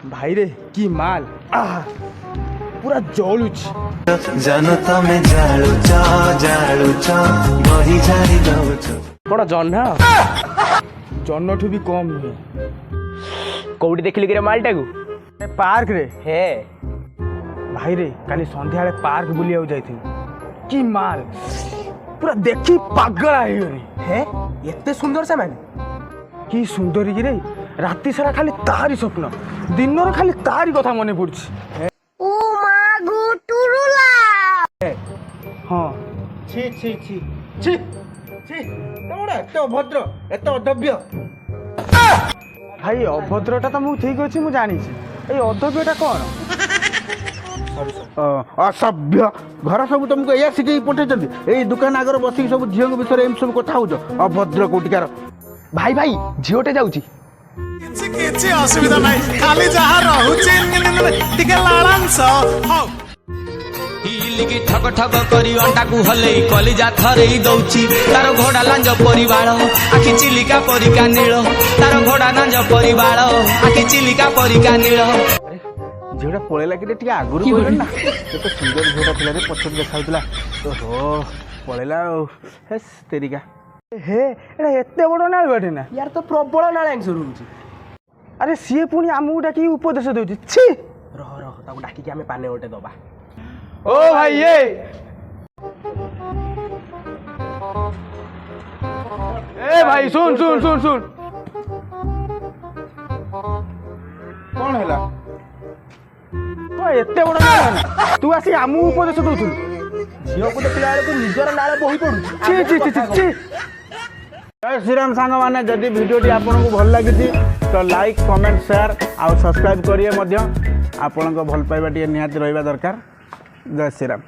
भाई रे की माल पूरा जलुच जनता में बड़ा जन्ना जन्नठू भी कम नुहे कौटी देखिली कि मालटा को पार्क रे हे भाई रे काली संध्या पार्क बुलिया जाइथि की माल पूरा देखी पागल आइगनी हे एते सुंदर से माने की सुंदरी कि रे राति सारा खाली तारी स्वप्न दिन रे खाली तारी कथा मने पड़छि ओ मा गुटुरुला हां छी छी छी छी छी तोड़ा एते अभद्र एते अदव्य भाई अभद्रटा तो मु ठीक अछि मु जानि छी ए अदव्यटा कोन असभ्य घर सब तुमको या शिखी पठे यही दुकान आगर बस सब झील विषय एम सब कथा हो अभद्र कोटिकार भाई भाई झीलटे जाउची କିଛି ଅସୁବିଧା ନାହିଁ ଖାଲି ଯାହା ରହୁଛି ଟିକେ ଲାଳାଂଶ ହଉ हिलिकी ठग ठग करी अंडा को हलई कलिजा थरई दउची तार घोड़ा लांज परिवार आखि चिलिका परिका नील तार घोड़ा लांज परिवार आखि चिलिका परिका नील झीलटा पळेला कि टिके आगुरु बोलन ना तो सुंदर झीलटा थिला रे पछन देखाउतला तो हो पळेला हेस तेरिका हे एटा एते बड़ नाळ बाटे ना यार तो प्रबल नाळांश रुची अरे सीए पुणी आमू डाकी उपदेश दउची छी रह रह ताको डाकी के हमें पाने ओटे दबा ओ भाई ये ए भाई सुन सुन सुन सुन कोन हैला तो एते बड़ नाळ तू आसी आमू उपदेश दउथु झील को देखला बेले तो निजर नाळ बही पडु छी छी छी छी जय श्रीराम सांग माने जदि वीडियोटी आपन को भल लागिति तो लाइक कमेंट शेयर आ सब्सक्राइब करिए मध्य आपन को भल पाइबा टिके निहाती रहइबा दरकार जय श्रीराम।